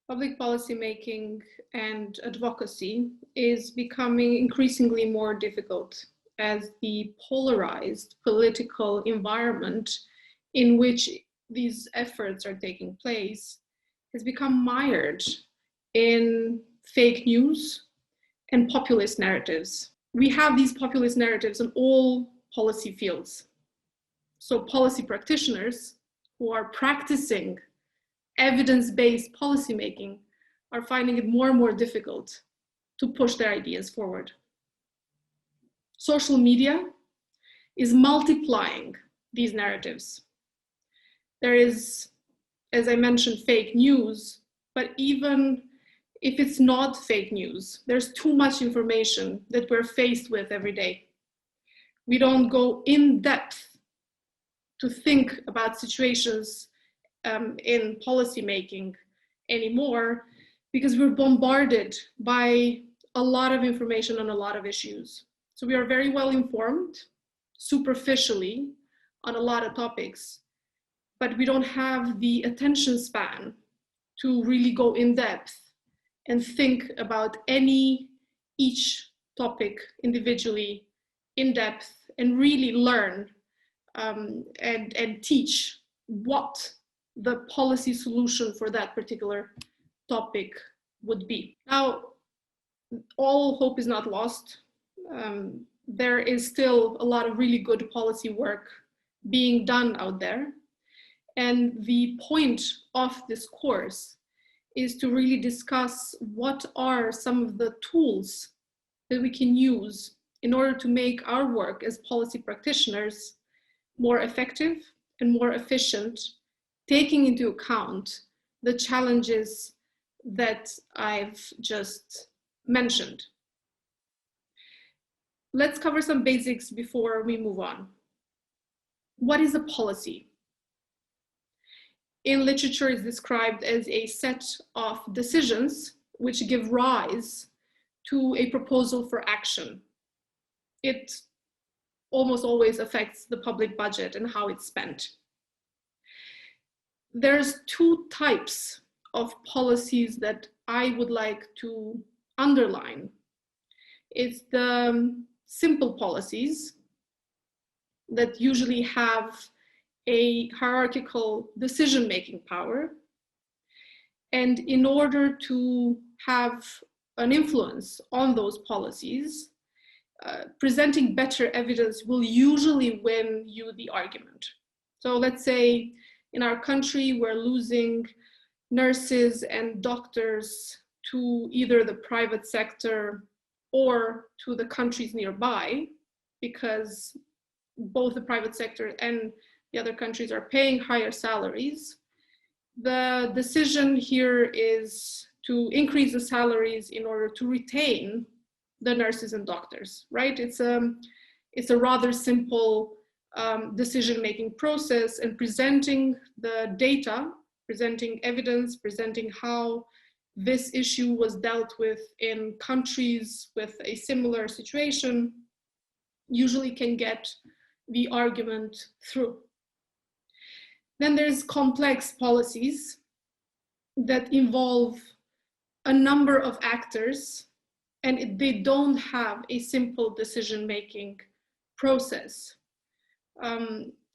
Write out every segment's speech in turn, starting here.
Public policy making and advocacy is becoming increasingly more difficult as the polarized political environment in which these efforts are taking place has become mired in fake news and populist narratives. We have these populist narratives in all policy fields. So policy practitioners who are practicing evidence-based policymaking are finding it more and more difficult to push their ideas forward. Social media is multiplying these narratives. There is, as I mentioned, fake news, but even if it's not fake news, there's too much information that we're faced with every day. We don't go in depth to think about situations in policymaking anymore because we're bombarded by a lot of information on a lot of issues. So we are very well informed, superficially, on a lot of topics, but we don't have the attention span to really go in depth and think about each topic individually in depth and really learn and teach what the policy solution for that particular topic would be. Now, all hope is not lost. There is still a lot of really good policy work being done out there. And the point of this course is to really discuss what are some of the tools that we can use in order to make our work as policy practitioners more effective and more efficient, taking into account the challenges that I've just mentioned. Let's cover some basics before we move on. What is a policy? In literature, it's described as a set of decisions which give rise to a proposal for action. It almost always affects the public budget and how it's spent. There's two types of policies that I would like to underline. It's the simple policies that usually have a hierarchical decision-making power. And in order to have an influence on those policies, presenting better evidence will usually win you the argument. So let's say in our country, we're losing nurses and doctors to either the private sector or to the countries nearby, because both the private sector and the other countries are paying higher salaries. The decision here is to increase the salaries in order to retain the nurses and doctors, right? It's a rather simple decision-making process, and presenting the data, presenting evidence, presenting how this issue was dealt with in countries with a similar situation usually can get the argument through. Then there's complex policies that involve a number of actors, and they don't have a simple decision-making process.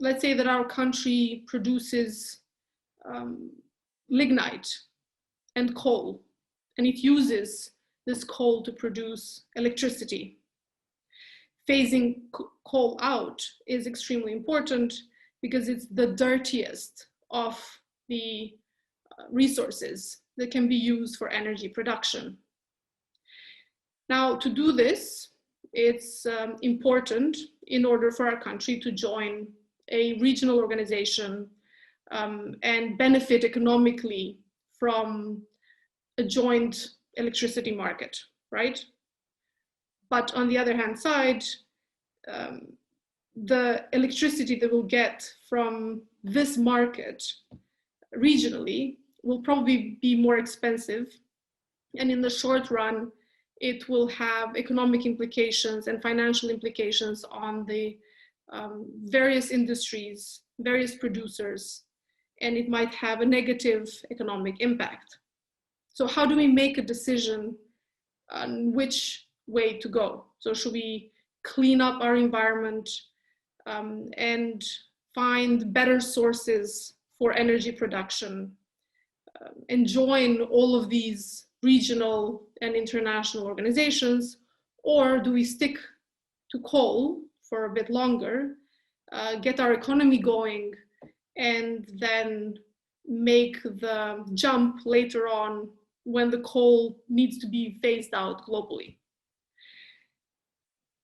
Let's say that our country produces lignite and coal, and it uses this coal to produce electricity. Phasing coal out is extremely important because it's the dirtiest of the resources that can be used for energy production. Now, to do this, it's important in order for our country to join a regional organization and benefit economically from a joint electricity market, right? But on the other hand side, the electricity that we'll get from this market regionally will probably be more expensive. And in the short run, it will have economic implications and financial implications on the various industries, various producers, and it might have a negative economic impact. So how do we make a decision on which way to go? So should we clean up our environment and find better sources for energy production and join all of these regional and international organizations? Or do we stick to coal for a bit longer, get our economy going, and then make the jump later on when the coal needs to be phased out globally?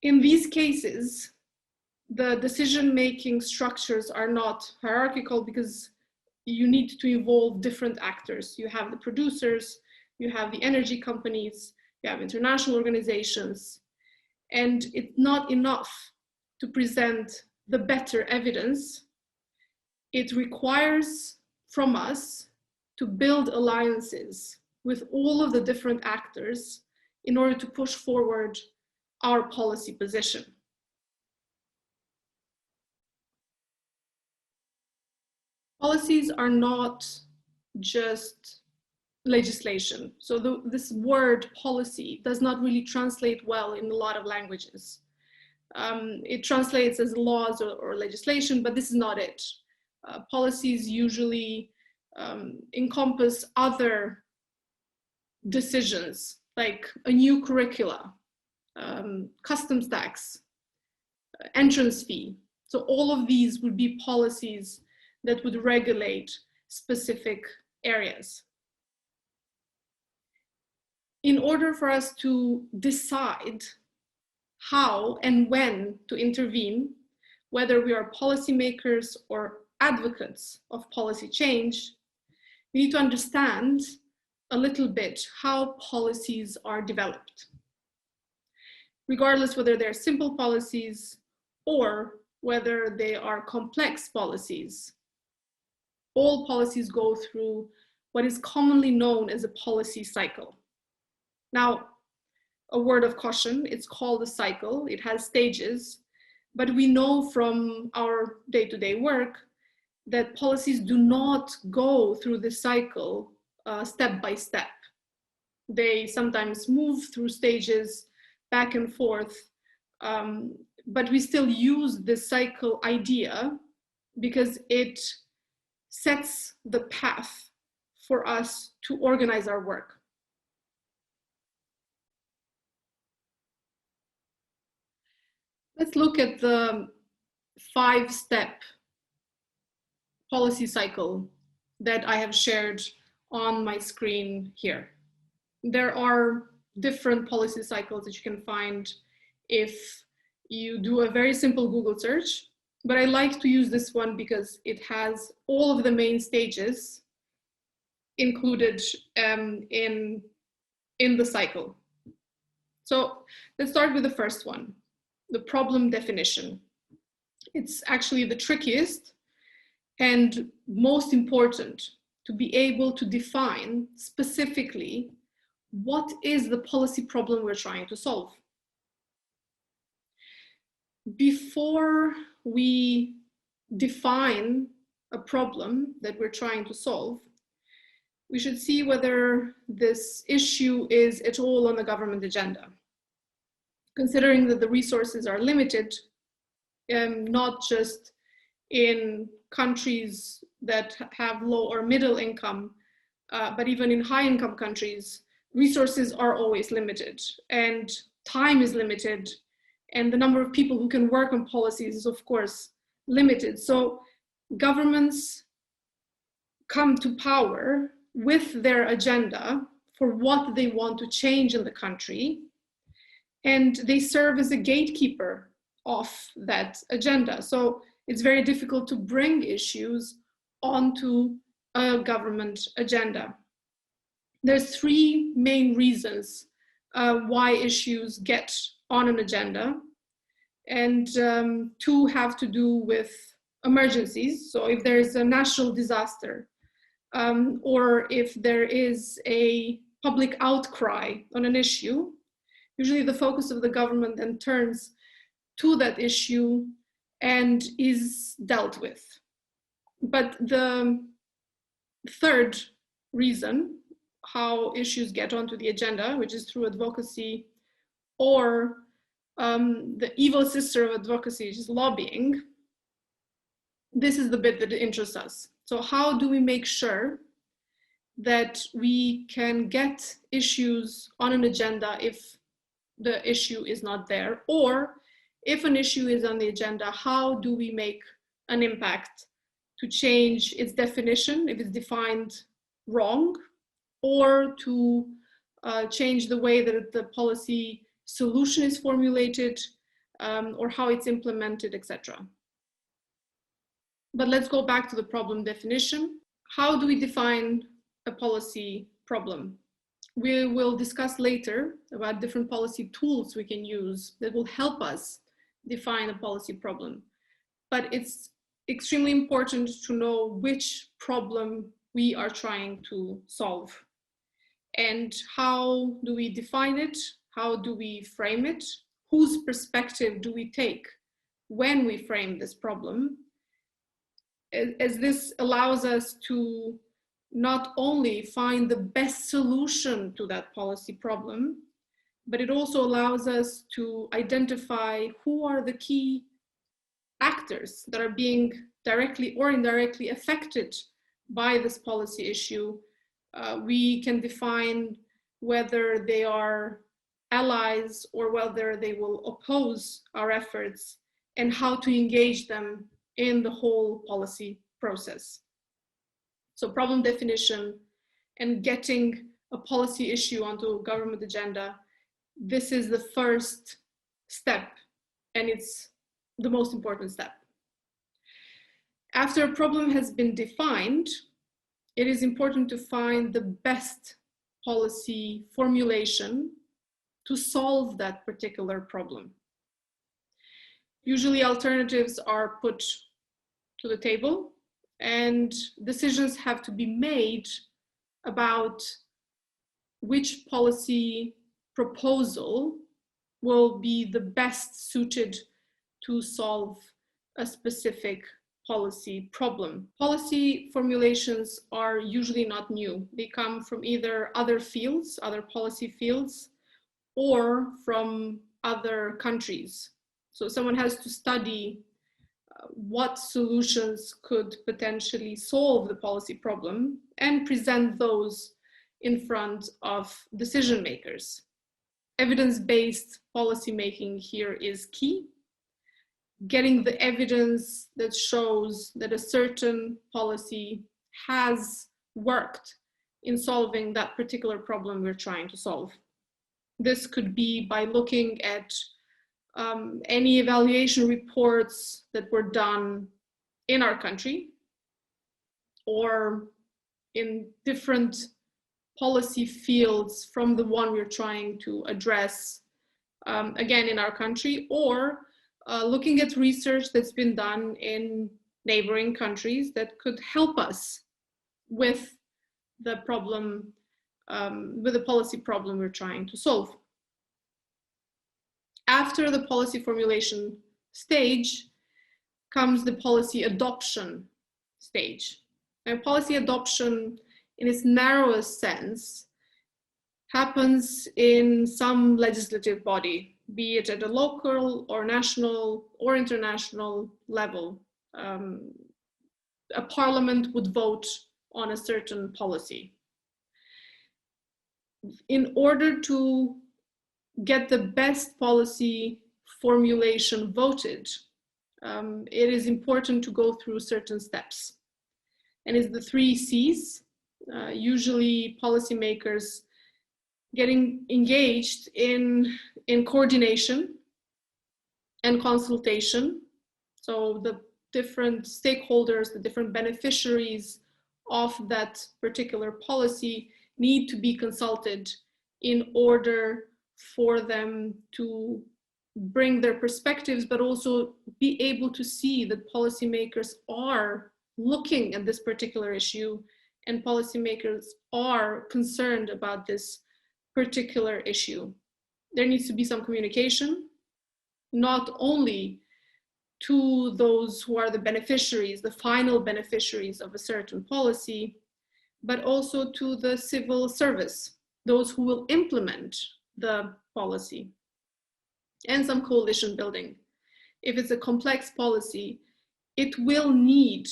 In these cases, the decision-making structures are not hierarchical because you need to involve different actors. You have the producers, you have the energy companies, you have international organizations, and it's not enough to present the better evidence. It requires from us to build alliances with all of the different actors in order to push forward our policy position. Policies are not just legislation. So this word policy does not really translate well in a lot of languages. It translates as laws or legislation, but this is not it. Policies usually encompass other decisions, like a new curricula, customs tax, entrance fee. So all of these would be policies that would regulate specific areas. In order for us to decide how and when to intervene, whether we are policymakers or advocates of policy change, we need to understand a little bit how policies are developed. Regardless whether they're simple policies or whether they are complex policies, all policies go through what is commonly known as a policy cycle. Now, a word of caution, it's called a cycle, it has stages, but we know from our day-to-day work that policies do not go through the cycle step by step. They sometimes move through stages back and forth, but we still use this cycle idea because it sets the path for us to organize our work. Let's look at the 5-step policy cycle that I have shared on my screen here. There are different policy cycles that you can find if you do a very simple Google search, but I like to use this one because it has all of the main stages included in the cycle. So let's start with the first one, the problem definition. It's actually the trickiest and most important to be able to define specifically what is the policy problem we're trying to solve. Before we define a problem that we're trying to solve, we should see whether this issue is at all on the government agenda. Considering that the resources are limited, not just in countries that have low or middle income, but even in high income countries, resources are always limited and time is limited, and the number of people who can work on policies is of course limited. So governments come to power with their agenda for what they want to change in the country, and they serve as a gatekeeper of that agenda. So it's very difficult to bring issues onto a government agenda. There's 3 main reasons why issues get on an agenda, and 2 have to do with emergencies. So if there is a national disaster, or if there is a public outcry on an issue, usually the focus of the government then turns to that issue and is dealt with. But the third reason, how issues get onto the agenda, which is through advocacy, or the evil sister of advocacy, which is lobbying, this is the bit that interests us. So how do we make sure that we can get issues on an agenda if the issue is not there? Or if an issue is on the agenda, how do we make an impact to change its definition if it's defined wrong, or to change the way that the policy solution is formulated, or how it's implemented, etc. But let's go back to the problem definition. How do we define a policy problem? We will discuss later about different policy tools we can use that will help us define a policy problem. But it's extremely important to know which problem we are trying to solve. And how do we define it? How do we frame it? Whose perspective do we take when we frame this problem? As this allows us to not only find the best solution to that policy problem, but it also allows us to identify who are the key actors that are being directly or indirectly affected by this policy issue. We can define whether they are allies or whether they will oppose our efforts, and how to engage them in the whole policy process. So problem definition and getting a policy issue onto a government agenda, this is the first step, and it's the most important step. After a problem has been defined, it is important to find the best policy formulation to solve that particular problem. Usually alternatives are put to the table and decisions have to be made about which policy proposal will be the best suited to solve a specific policy problem. Policy formulations are usually not new. They come from either other fields, other policy fields, or from other countries. So someone has to study what solutions could potentially solve the policy problem and present those in front of decision makers. Evidence-based policy making here is key. Getting the evidence that shows that a certain policy has worked in solving that particular problem we're trying to solve. This could be by looking at any evaluation reports that were done in our country or in different policy fields from the one we're trying to address, again, in our country, or looking at research that's been done in neighboring countries that could help us with the problem, with the policy problem we're trying to solve. After the policy formulation stage comes the policy adoption stage. And policy adoption, in its narrowest sense, happens in some legislative body, be it at a local or national or international level. A parliament would vote on a certain policy. In order to get the best policy formulation voted, it is important to go through certain steps. And it's the 3 C's. Usually policymakers getting engaged in coordination and consultation. So the different stakeholders, the different beneficiaries of that particular policy need to be consulted in order for them to bring their perspectives, but also be able to see that policymakers are looking at this particular issue and policymakers are concerned about this particular issue. There needs to be some communication, not only to those who are the beneficiaries, the final beneficiaries of a certain policy, but also to the civil service, those who will implement the policy, and some coalition building. If it's a complex policy, it will need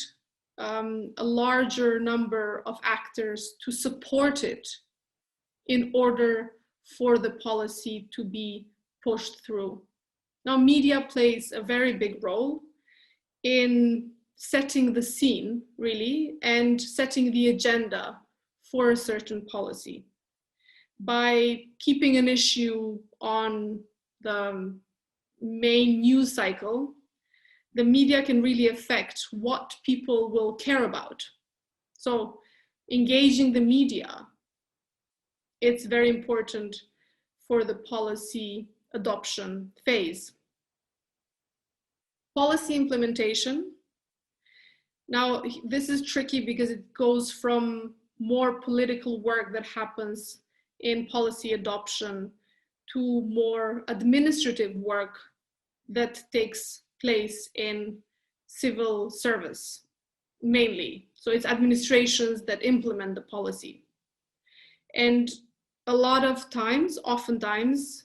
a larger number of actors to support it in order for the policy to be pushed through. Now, media plays a very big role in setting the scene, really, and setting the agenda for a certain policy. By keeping an issue on the main news cycle, the media can really affect what people will care about. So engaging the media, it's very important for the policy adoption phase. Policy implementation. Now, this is tricky because it goes from more political work that happens in policy adoption to more administrative work that takes place in civil service, mainly. So it's administrations that implement the policy. And a lot of times, oftentimes,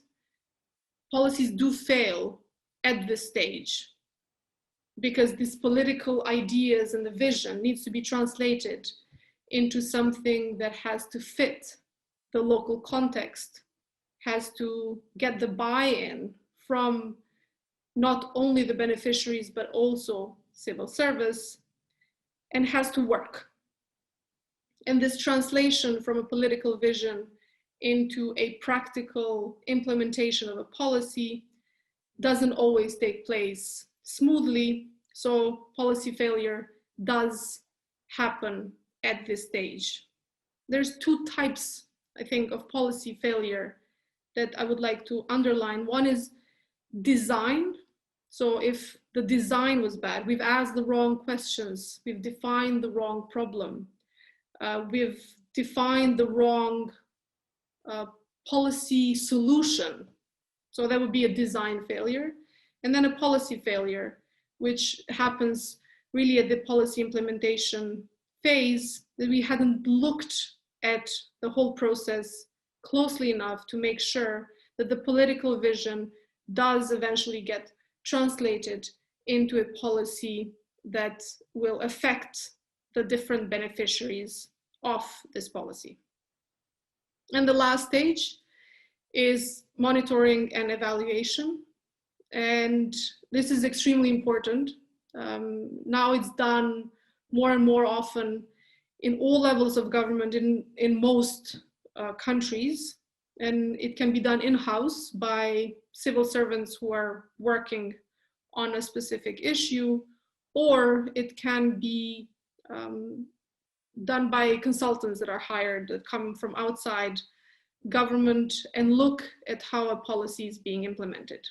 policies do fail at this stage because these political ideas and the vision needs to be translated into something that has to fit the local context, has to get the buy-in from not only the beneficiaries, but also civil service, and has to work. And this translation from a political vision into a practical implementation of a policy doesn't always take place smoothly. So policy failure does happen at this stage. There's two types, I think, of policy failure that I would like to underline. One is design. So if the design was bad, we've asked the wrong questions, we've defined the wrong problem, we've defined the wrong policy solution. So that would be a design failure. And then a policy failure, which happens really at the policy implementation phase, that we hadn't looked at the whole process closely enough to make sure that the political vision does eventually get translated into a policy that will affect the different beneficiaries of this policy. And the last stage is monitoring and evaluation. And this is extremely important. Now it's done more and more often in all levels of government in most countries. And it can be done in-house by civil servants who are working on a specific issue, or it can be done by consultants that are hired, that come from outside government and look at how a policy is being implemented.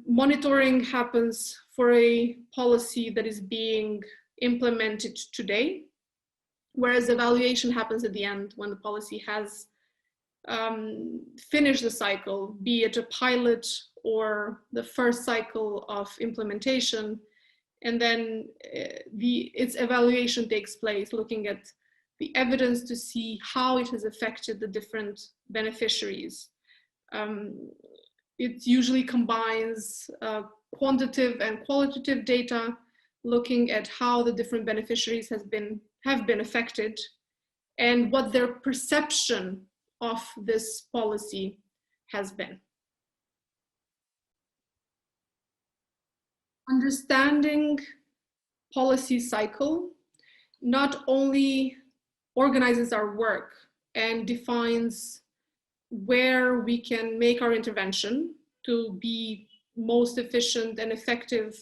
Monitoring happens for a policy that is being implemented today, whereas evaluation happens at the end when the policy has finished the cycle, be it a pilot or the first cycle of implementation. And then its evaluation takes place, looking at the evidence to see how it has affected the different beneficiaries. It usually combines quantitative and qualitative data, looking at how the different beneficiaries have been affected and what their perception of this policy has been. Understanding policy cycle not only organizes our work and defines where we can make our intervention to be most efficient and effective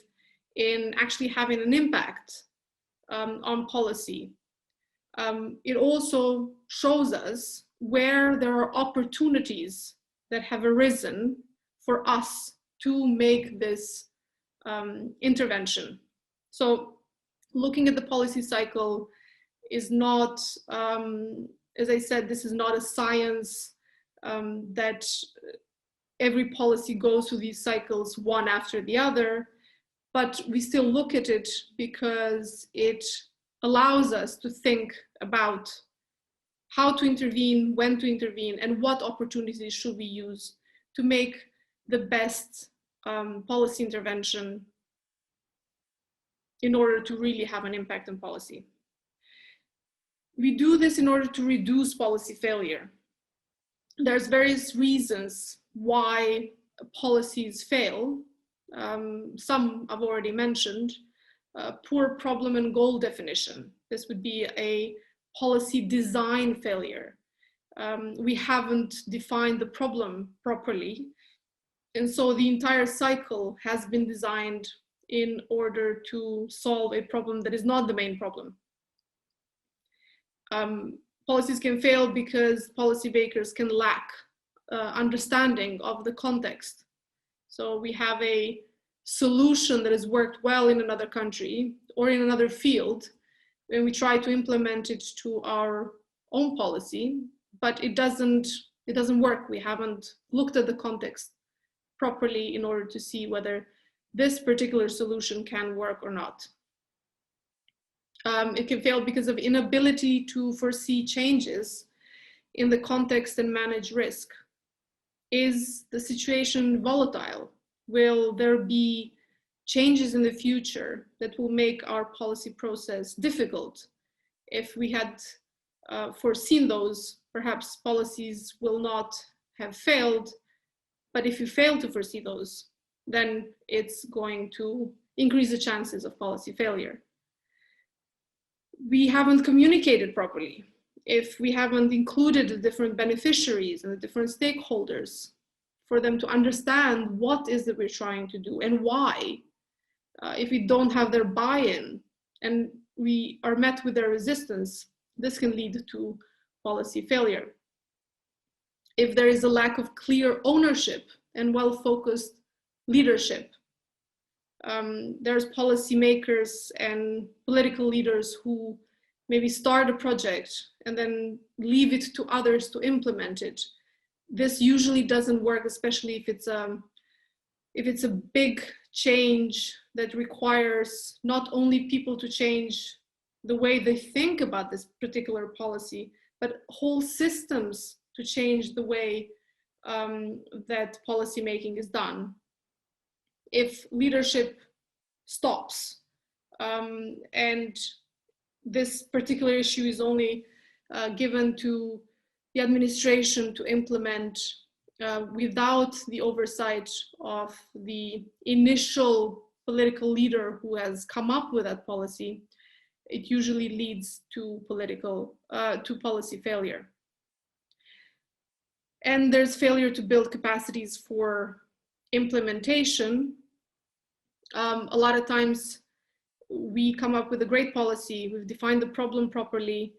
in actually having an impact on policy. It also shows us where there are opportunities that have arisen for us to make this intervention. So looking at the policy cycle is not, as I said, this is not a science that every policy goes through these cycles one after the other, but we still look at it because it allows us to think about how to intervene, when to intervene, and what opportunities should we use to make the best policy intervention in order to really have an impact on policy. We do this in order to reduce policy failure. There's various reasons why policies fail. Some I've already mentioned. Poor problem and goal definition. This would be a policy design failure. We haven't defined the problem properly. And so the entire cycle has been designed in order to solve a problem that is not the main problem. Policies can fail because policymakers can lack understanding of the context. So we have a solution that has worked well in another country or in another field, and we try to implement it to our own policy, but it doesn't work. We haven't looked at the context properly in order to see whether this particular solution can work or not. It can fail because of inability to foresee changes in the context and manage risk. Is the situation volatile? Will there be changes in the future that will make our policy process difficult? If we had foreseen those, perhaps policies will not have failed. But if you fail to foresee those, then it's going to increase the chances of policy failure. We haven't communicated properly. If we haven't included the different beneficiaries and the different stakeholders for them to understand what is that we're trying to do and why, if we don't have their buy-in and we are met with their resistance, this can lead to policy failure. If there is a lack of clear ownership and well-focused leadership, there's policymakers and political leaders who maybe start a project and then leave it to others to implement it. This usually doesn't work, especially if it's a big change that requires not only people to change the way they think about this particular policy, but whole systems to change the way that policy making is done. If leadership stops and this particular issue is only given to the administration to implement without the oversight of the initial political leader who has come up with that policy, it usually leads to policy failure. And there's failure to build capacities for implementation. A lot of times we come up with a great policy, we've defined the problem properly,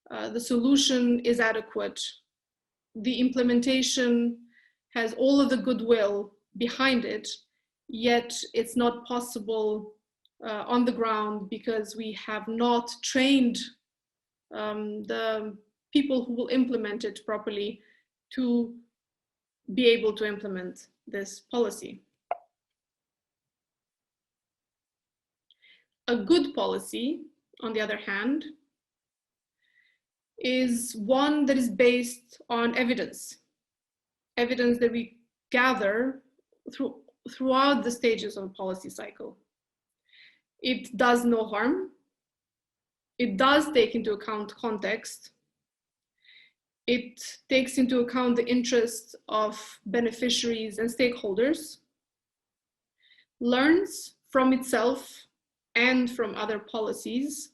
the solution is adequate, the implementation has all of the goodwill behind it, yet it's not possible on the ground because we have not trained the people who will implement it properly to be able to implement this policy. A good policy, on the other hand, is one that is based on evidence that we gather throughout the stages of a policy cycle. It does no harm. It does take into account context. It takes into account the interests of beneficiaries and stakeholders, learns from itself and from other policies,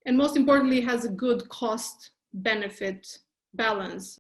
and most importantly, has a good cost-benefit balance.